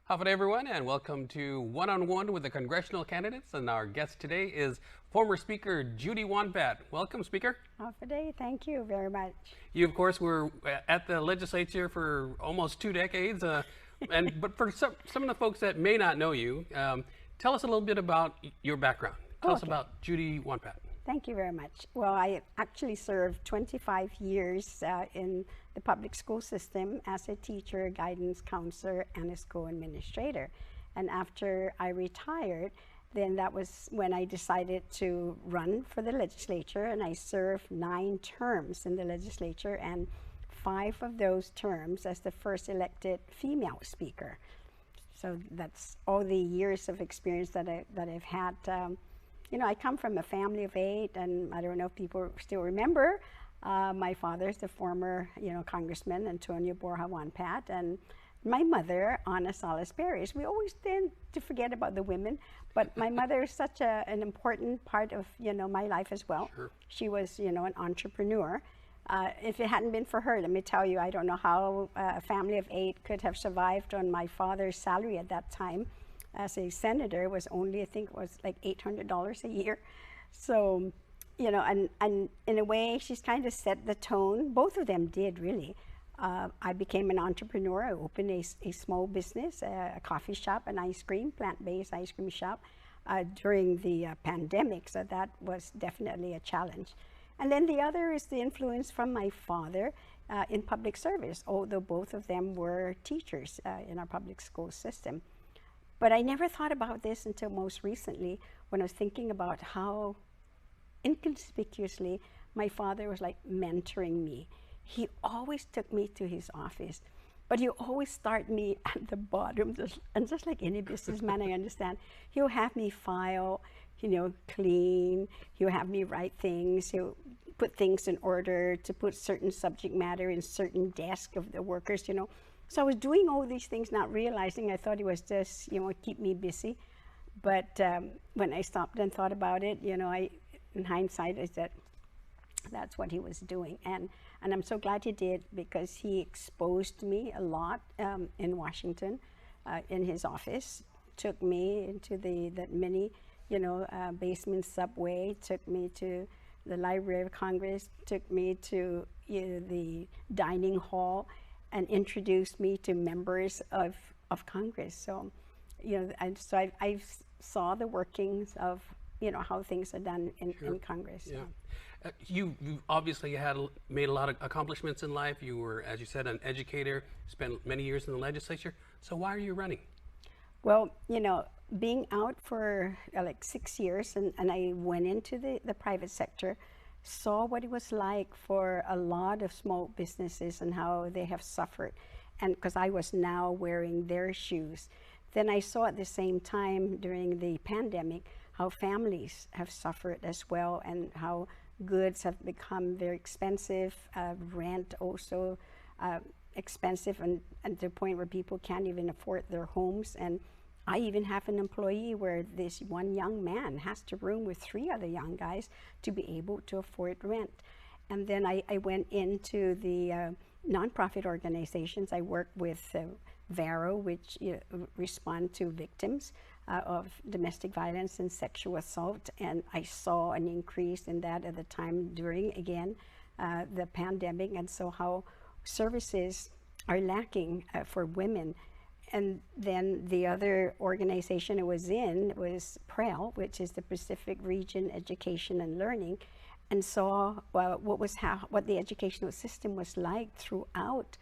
Howdy everyone, and welcome to One-on-One with the Congressional Candidates. And our guest today is former Speaker Judi Won Pat. Welcome, Speaker. Howdy, thank you very much. You, of course, were at the legislature for almost 2 decades. But for some of the folks that may not know you, tell us a little bit about your background. Tell us about Judi Won Pat. Thank you very much. Well, I actually served 25 years in the public school system as a teacher, guidance counselor, and a school administrator. And after I retired, then that was when I decided to run for the legislature, and I served 9 terms in the legislature, and 5 of those terms as the first elected female speaker. So that's all the years of experience that I've had. You know, I come from a family of 8, and I don't know if people still remember. My father's the former, Congressman Antonio Borja Won Pat, and my mother, Ana Salas Perez. We always tend to forget about the women, but my mother is such an important part of, my life as well. Sure. She was, an entrepreneur. If it hadn't been for her, let me tell you, I don't know how a family of 8 could have survived on my father's salary at that time. As a senator, was only, I think it was like $800 a year. So, and in a way, she's kind of set the tone. Both of them did, really. I became an entrepreneur. I opened a small business, a coffee shop, an ice cream, plant-based ice cream shop during the pandemic. So that was definitely a challenge. And then the other is the influence from my father in public service, although both of them were teachers in our public school system. But I never thought about this until most recently when I was thinking about how inconspicuously my father was like mentoring me. He always took me to his office, but he always start me at the bottom, just like any businessman, I understand. He'll have me file, clean. He'll have me write things. He'll put things in order to put certain subject matter in certain desk of the workers, So I was doing all these things, not realizing. I thought it was just, keep me busy. But when I stopped and thought about it, in hindsight, is that that's what he was doing. And I'm so glad he did, because he exposed me a lot in Washington, in his office. Took me into the mini, basement subway, took me to the Library of Congress, took me to the dining hall, and introduced me to members of Congress. So, I saw the workings of, how things are done in Congress. Yeah. You obviously made a lot of accomplishments in life. You were, as you said, an educator, spent many years in the legislature. So why are you running? Well, being out for like 6 years, and I went into the private sector, saw what it was like for a lot of small businesses and how they have suffered. And because I was now wearing their shoes. Then I saw at the same time during the pandemic how families have suffered as well, and how goods have become very expensive, rent also expensive, and to the point where people can't even afford their homes. And I even have an employee where this one young man has to room with 3 other young guys to be able to afford rent. And then I went into the nonprofit organizations. I work with VARO, which respond to victims of domestic violence and sexual assault. And I saw an increase in that at the time during, again, the pandemic, and so how services are lacking for women. And then the other organization I was in was PREL, which is the Pacific Region Education and Learning, and saw what the educational system was like throughout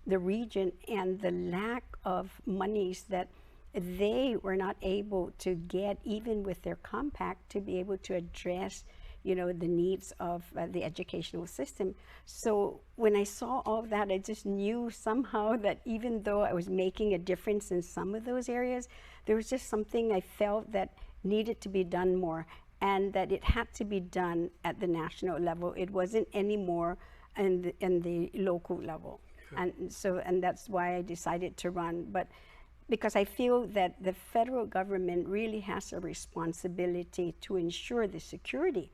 the region, and the lack of monies that they were not able to get, even with their compact, to be able to address the needs of the educational system. So when I saw all of that, I just knew somehow that even though I was making a difference in some of those areas, there was just something I felt that needed to be done more, and that it had to be done at the national level. It wasn't anymore in the local level. Sure. And that's why I decided to run. But because I feel that the federal government really has a responsibility to ensure the security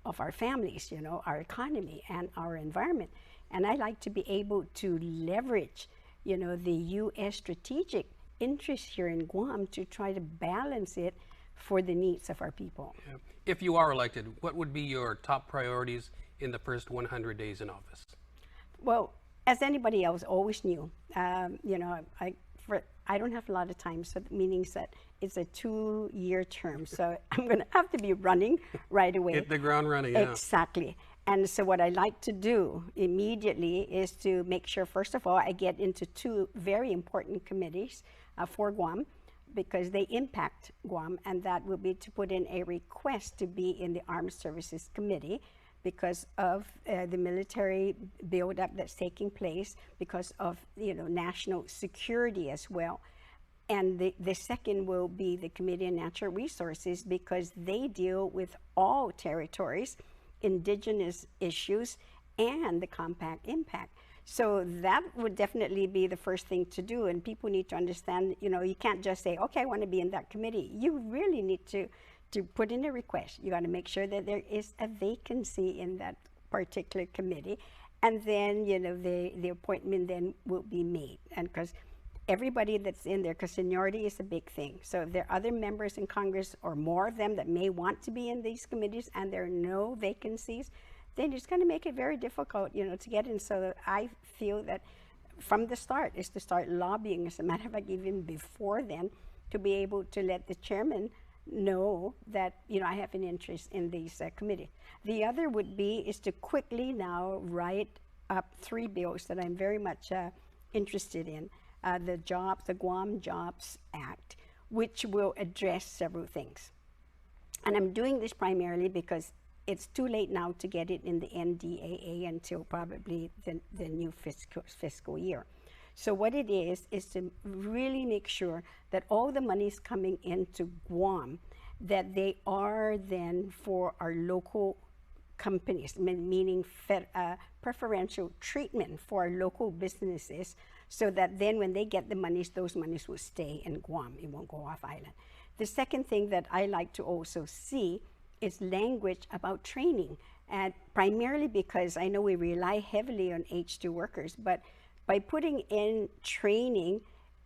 of our families, our economy and our environment. And I like to be able to leverage, the U.S. strategic interest here in Guam to try to balance it for the needs of our people. Yeah. If you are elected, what would be your top priorities in the first 100 days in office? Well, as anybody else always knew, you know, I don't have a lot of time, so that means that it's a 2-year term. So I'm going to have to be running right away. Hit the ground running, yeah. Exactly. And so what I like to do immediately is to make sure, first of all, I get into 2 very important committees for Guam, because they impact Guam, and that will be to put in a request to be in the Armed Services Committee because of the military buildup that's taking place, because of, you know, national security as well. And the second will be the Committee on Natural Resources, because they deal with all territories, indigenous issues, and the compact impact. So that would definitely be the first thing to do, and people need to understand, you know, you can't just say, okay, I want to be in that committee. You really need to put in a request. You got to make sure that there is a vacancy in that particular committee, and then, you know, the appointment then will be made. And because everybody that's in there, because seniority is a big thing. So if there are other members in Congress or more of them that may want to be in these committees and there are no vacancies, then it's going to make it very difficult, you know, to get in. So I feel that from the start is to start lobbying, as a matter of fact, even before then, to be able to let the chairman know that, you know, I have an interest in these committees. The other would be is to quickly now write up 3 bills that I'm very much interested in. The Guam Jobs Act, which will address several things. And I'm doing this primarily because it's too late now to get it in the NDAA until probably the new fiscal year. So what it is to really make sure that all the monies coming into Guam, that they are then for our local companies, meaning preferential treatment for our local businesses, so that then when they get the monies, those monies will stay in Guam. It won't go off island. The second thing that I like to also see is language about training, and primarily because I know we rely heavily on H2 workers, but by putting in training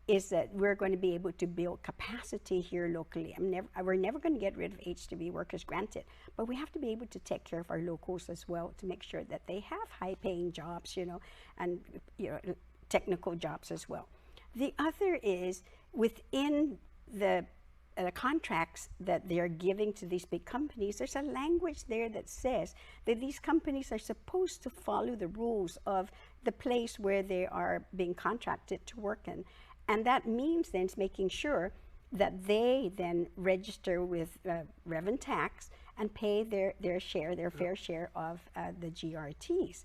is that we're going to be able to build capacity here locally. We're never going to get rid of H2B workers, granted, but we have to be able to take care of our locals as well to make sure that they have high-paying jobs, you know, and, you know, technical jobs as well. The other is within the contracts that they're giving to these big companies, there's a language there that says that these companies are supposed to follow the rules of the place where they are being contracted to work in. And that means then it's making sure that they then register with revenue tax and pay their fair share of the GRTs.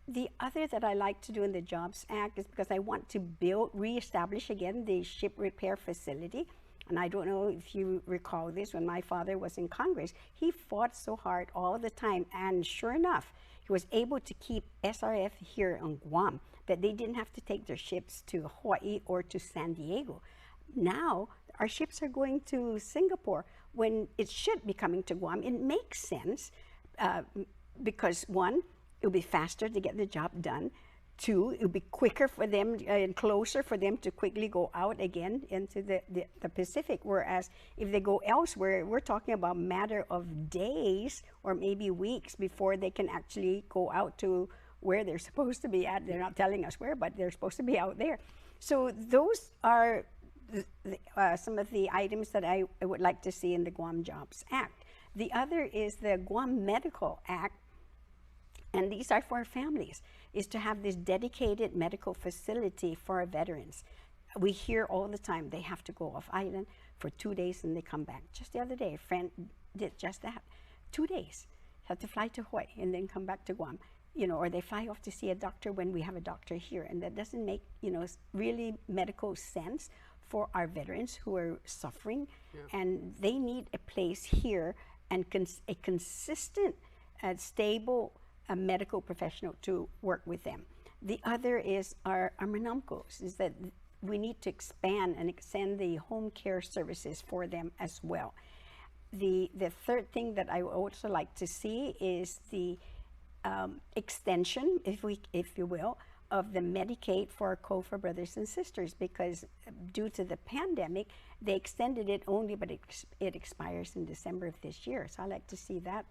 The other that I like to do in the Jobs Act is because I want to reestablish again the ship repair facility. And I don't know if you recall this, when my father was in Congress, he fought so hard all the time. And sure enough, he was able to keep SRF here on Guam, that they didn't have to take their ships to Hawaii or to San Diego. Now, our ships are going to Singapore when it should be coming to Guam. It makes sense because, one, it'll be faster to get the job done. 2, it'll be quicker for them and closer for them to quickly go out again into the Pacific. Whereas if they go elsewhere, we're talking about a matter of days or maybe weeks before they can actually go out to where they're supposed to be at. They're not telling us where, but they're supposed to be out there. So those are some of the items that I would like to see in the Guam Jobs Act. The other is the Guam Medical Act, and these are for our families, is to have this dedicated medical facility for our veterans. We hear all the time they have to go off island for 2 days and they come back. Just the other day, a friend did just that. 2 days, have to fly to Hawaii and then come back to Guam. You know, or they fly off to see a doctor when we have a doctor here, and that doesn't make, you know, really medical sense for our veterans who are suffering, and they need a place here and a consistent, stable medical professional to work with them. The other is our manamcos, is that we need to expand and extend the home care services for them as well. The third thing that I would also like to see is the extension, if you will, of the Medicaid for COFA brothers and sisters, because due to the pandemic, they extended it only, but it expires in December of this year. So I like to see that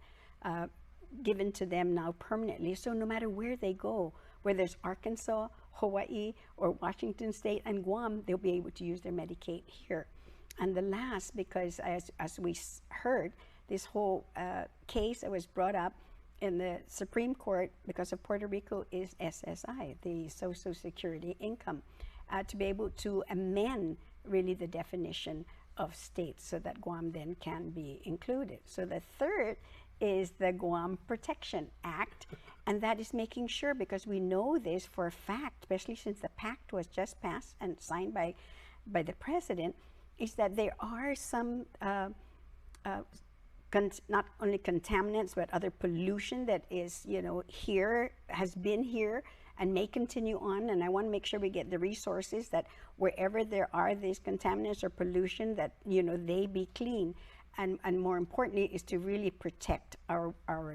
given to them now permanently. So no matter where they go, whether it's Arkansas, Hawaii, or Washington State and Guam, they'll be able to use their Medicaid here. And the last, because as we heard, this whole case that was brought up in the Supreme Court because of Puerto Rico is SSI, the Social Security income, to be able to amend really the definition of states so that Guam then can be included. So the third is the Guam Protection Act, and that is making sure, because we know this for a fact, especially since the pact was just passed and signed by the president, is that there are some not only contaminants, but other pollution that is, here, has been here, and may continue on. And I want to make sure we get the resources that wherever there are these contaminants or pollution, that, they be clean. And more importantly is to really protect our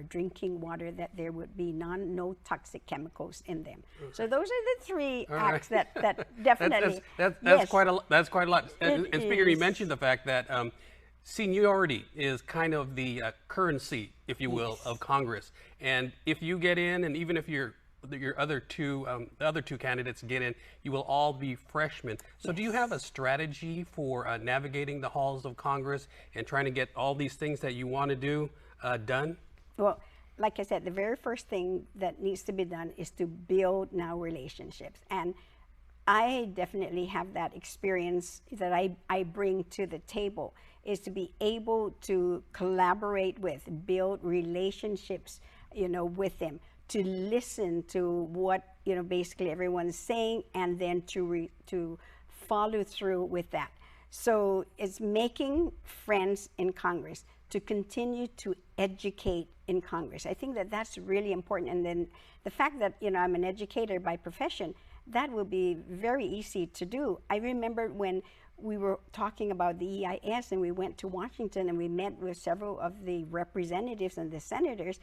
drinking water, that there would be no toxic chemicals in them. Okay. So those are the three acts that definitely. That's quite a lot. And Speaker, you mentioned the fact that seniority is kind of the currency, if you will, of Congress. And if you get in, and even if your other two candidates get in, you will all be freshmen. So do you have a strategy for navigating the halls of Congress and trying to get all these things that you want to do done? Well, like I said, the very first thing that needs to be done is to build now relationships. And I definitely have that experience that I bring to the table, is to be able to collaborate with, build relationships, with them, to listen to what, basically everyone's saying, and then to follow through with that. So it's making friends in Congress, to continue to educate in Congress. I think that that's really important. And then the fact that, I'm an educator by profession, that will be very easy to do. I remember when we were talking about the EIS and we went to Washington and we met with several of the representatives and the senators,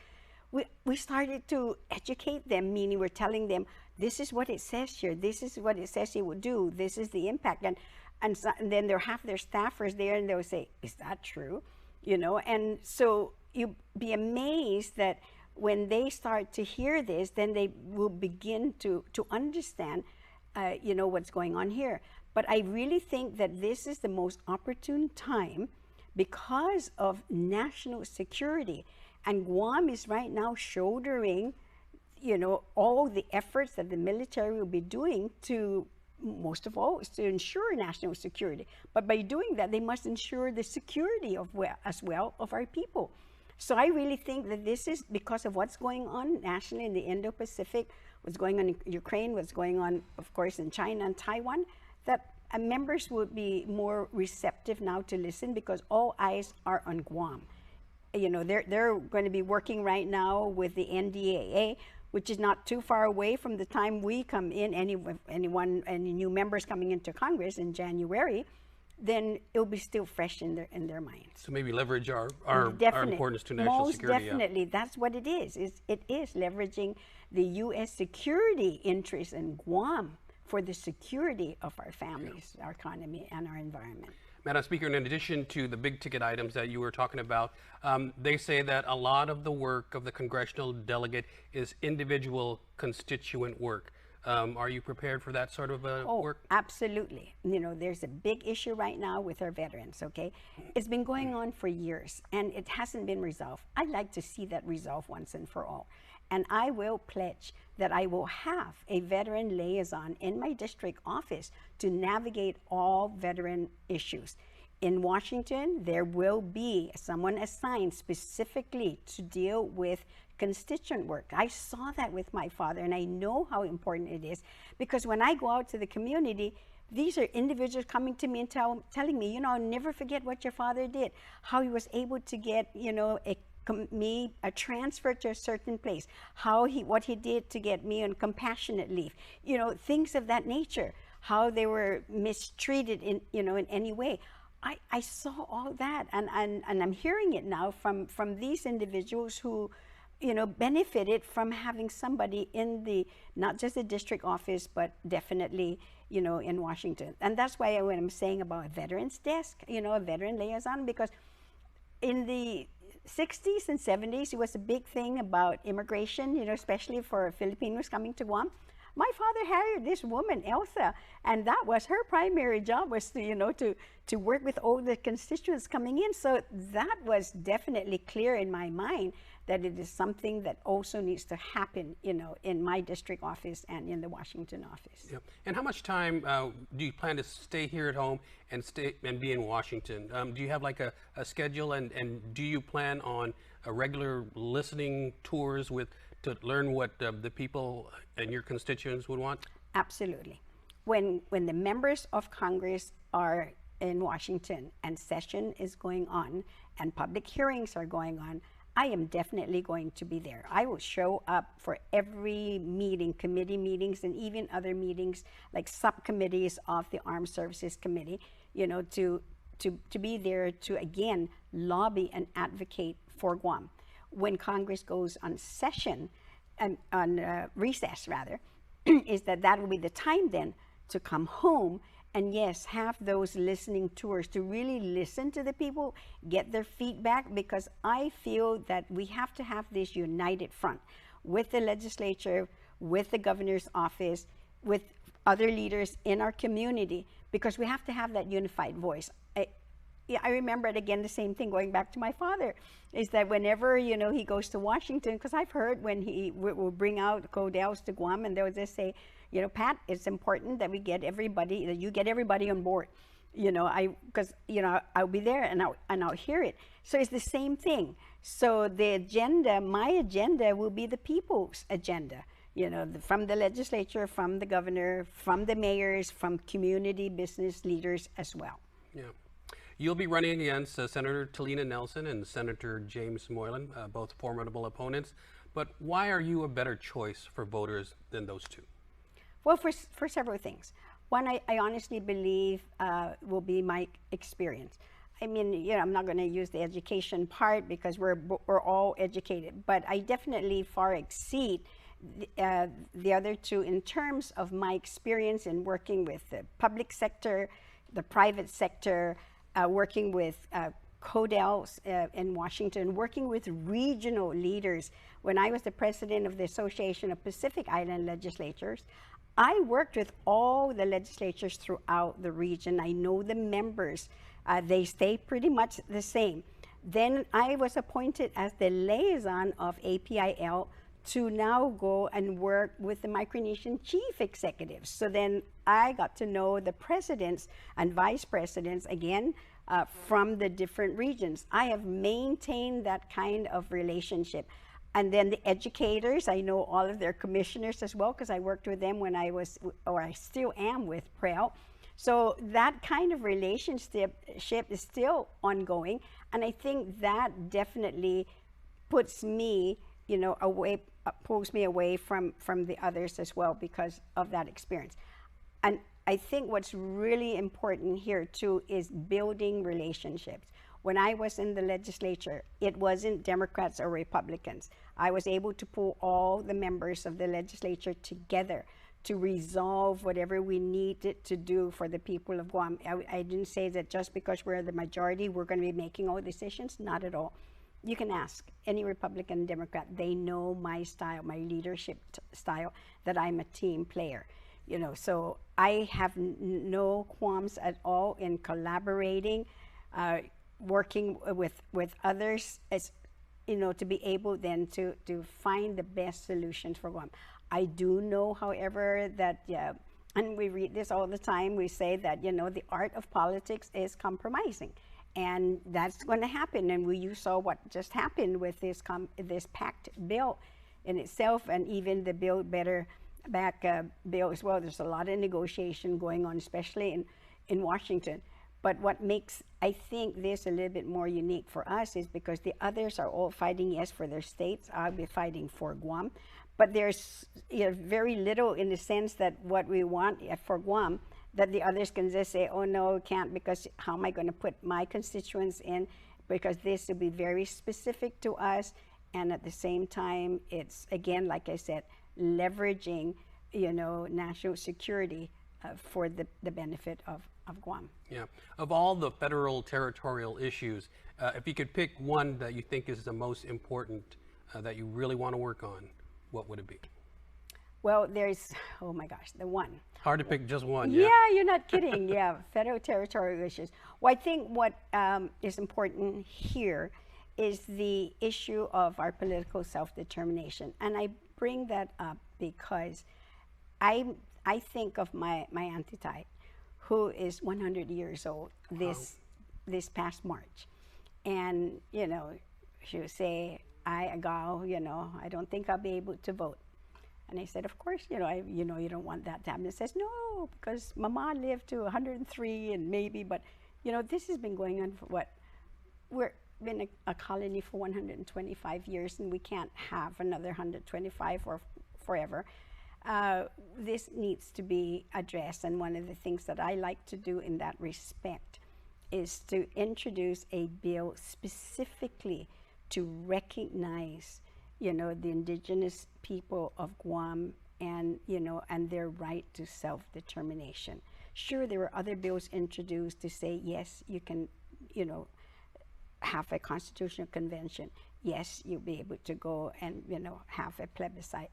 we started to educate them, meaning we're telling them, this is what it says here, this is what it says it will do, this is the impact. And then they'll have their staffers there and they'll say, is that true? And so you'll be amazed that when they start to hear this, then they will begin to understand, what's going on here. But I really think that this is the most opportune time because of national security. And Guam is right now shouldering, all the efforts that the military will be doing to, most of all, is to ensure national security. But by doing that, they must ensure the security as well of our people. So I really think that this is because of what's going on nationally in the Indo-Pacific, what's going on in Ukraine, what's going on, of course, in China and Taiwan, that members would be more receptive now to listen, because all eyes are on Guam. They're going to be working right now with the NDAA, which is not too far away from the time we come in. Any new members coming into Congress in January, then it'll be still fresh in their minds. So maybe leverage our importance to national security. Most definitely, that's what it is. It is leveraging the U.S. security interests in Guam for the security of our families, our economy, and our environment. Madam Speaker, in addition to the big ticket items that you were talking about, they say that a lot of the work of the congressional delegate is individual constituent work. Are you prepared for that sort of work? Absolutely. There's a big issue right now with our veterans, okay? It's been going on for years and it hasn't been resolved. I'd like to see that resolved once and for all. And I will pledge that I will have a veteran liaison in my district office to navigate all veteran issues. In Washington, there will be someone assigned specifically to deal with constituent work. I saw that with my father, and I know how important it is, because when I go out to the community, these are individuals coming to me and telling me, I'll never forget what your father did, how he was able to get, a transfer to a certain place, what he did to get me on compassionate leave, things of that nature, how they were mistreated in any way. I saw all that, and I'm hearing it now from these individuals who benefited from having somebody in the, not just the district office, but definitely, in Washington. And that's why when I'm saying about a veterans desk, a veteran liaison, because in the 60s and 70s, it was a big thing about immigration, especially for Filipinos coming to Guam. My father hired this woman, Elsa, and that was her primary job, was to work with all the constituents coming in. So that was definitely clear in my mind that it is something that also needs to happen, in my district office and in the Washington office. Yep. And how much time do you plan to stay here at home and be in Washington? Do you have like a schedule, and do you plan on a regular listening tours to learn what the people and your constituents would want? Absolutely. When the members of Congress are in Washington and session is going on and public hearings are going on, I am definitely going to be there. I will show up for every meeting, committee meetings, and even other meetings like subcommittees of the Armed Services Committee, to be there to, again, lobby and advocate for Guam. When Congress goes on session, on recess rather, is that will be the time then to come home and yes, have those listening tours to really listen to the people, get their feedback, because I feel that we have to have this united front with the legislature, with the governor's office, with other leaders in our community, because we have to have that unified voice. I remember it again, the same thing, going back to my father, is that whenever, he goes to Washington, because I've heard when he will bring out Codels to Guam, and they'll just say, Pat, it's important that we get everybody, that you get everybody on board, because, I'll be there and I'll hear it. So it's the same thing. So the agenda, my agenda will be the people's agenda, from the legislature, from the governor, from the mayors, from community business leaders as well. Yeah. You'll be running against Senator Talina Nelson and Senator James Moylan, both formidable opponents. But why are you a better choice for voters than those two? Well, for several things. One, I honestly believe will be my experience. I mean, I'm not going to use the education part because we're all educated, but I definitely far exceed the other two in terms of my experience in working with the public sector, the private sector, working with CODELs in Washington, working with regional leaders. When I was the president of the Association of Pacific Island Legislatures, I worked with all the legislatures throughout the region. I know the members. They stay pretty much the same. Then I was appointed as the liaison of APIL to now go and work with the Micronesian chief executives. So then I got to know the presidents and vice presidents again from the different regions. I have maintained that kind of relationship. And then the educators, I know all of their commissioners as well, because I worked with them when I was, or I still am, with PREL. So that kind of relationship is still ongoing. And I think that definitely puts me, pulls me away from the others as well because of that experience. And I think what's really important here too is building relationships. When I was in the legislature, it wasn't Democrats or Republicans. I was able to pull all the members of the legislature together to resolve whatever we needed to do for the people of Guam. I didn't say that just because we're the majority, we're going to be making all decisions. Not at all. You can ask any Republican, Democrat. They know my style, my leadership style, that I'm a team player. So I have no qualms at all in collaborating, working with others, as to be able then to find the best solutions for Guam. I do know, however, that and we read this all the time, we say that the art of politics is compromising, and that's going to happen. And you saw what just happened with this PACT bill in itself, and even the Build Better Back bill as well. There's a lot of negotiation going on, especially in Washington. But what makes, I think, this a little bit more unique for us is because the others are all fighting, yes, for their states. I'll be fighting for Guam. But there's very little in the sense that what we want for Guam, that the others can just say, oh, no, can't, because how am I going to put my constituents in? Because this will be very specific to us. And at the same time, it's, again, like I said, leveraging, national security for the benefit of Guam. Yeah. Of all the federal territorial issues, if you could pick one that you think is the most important that you really want to work on, what would it be? Well, there's, oh my gosh, the one. Hard to pick just one. Yeah, you're not kidding. Yeah, federal territorial issues. Well, I think what is important here is the issue of our political self-determination. And I bring that up because I think of my antitype, who is 100 years old this past March. And, she would say, I don't think I'll be able to vote. And I said, of course, you don't want that to happen. It says, no, because Mama lived to 103 and maybe, but, this has been going on for what? We've been a colony for 125 years, and we can't have another 125 or forever. This needs to be addressed, and one of the things that I like to do in that respect is to introduce a bill specifically to recognize the indigenous people of Guam and, and their right to self-determination. Sure, there were other bills introduced to say, yes, you can, have a constitutional convention. Yes, you'll be able to go and, have a plebiscite.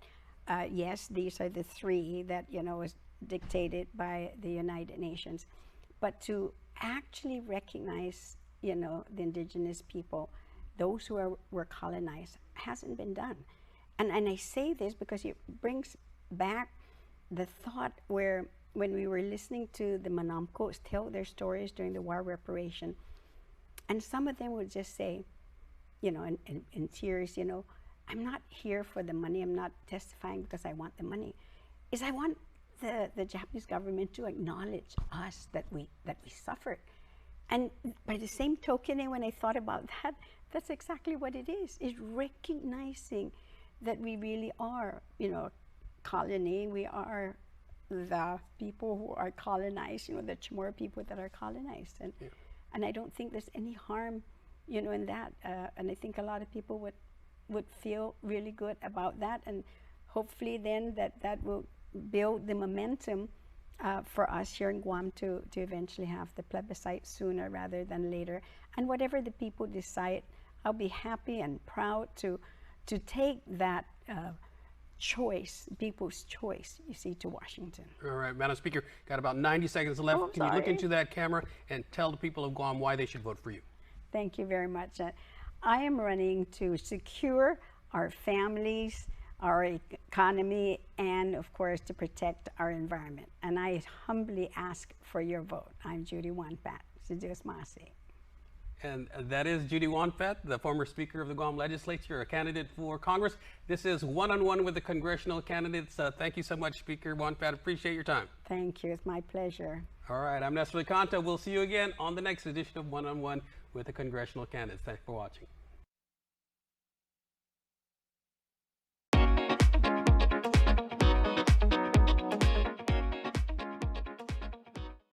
Yes, these are the three that, was dictated by the United Nations. But to actually recognize, the indigenous people, those who were colonized, hasn't been done. And I say this because it brings back the thought where when we were listening to the Manamcos tell their stories during the war reparation, and some of them would just say, in tears, I'm not here for the money, I'm not testifying because I want the money. I want the Japanese government to acknowledge us that we suffered. And by the same token, when I thought about that, that's exactly what it is recognizing that we really are, colony. We are the people who are colonized, the Chamorro people that are colonized. And I don't think there's any harm, in that. And I think a lot of people would feel really good about that. And hopefully then that will build the momentum for us here in Guam to eventually have the plebiscite sooner rather than later. And whatever the people decide, I'll be happy and proud to take that choice, people's choice, to Washington. All right, Madam Speaker, got about 90 seconds left. Oh, Can you look into that camera and tell the people of Guam why they should vote for you? Thank you very much. I am running to secure our families, our economy, and of course to protect our environment. And I humbly ask for your vote. I'm Judi Won Pat. Si Dios masi. And that is Judi Won Pat, the former Speaker of the Guam Legislature, a candidate for Congress. This is One-on-One with the congressional candidates. Thank you so much, Speaker Won Pat. Appreciate your time. Thank you. It's my pleasure. All right. I'm Nestor Licanto. We'll see you again on the next edition of One-on-One with the congressional candidates. Thanks for watching.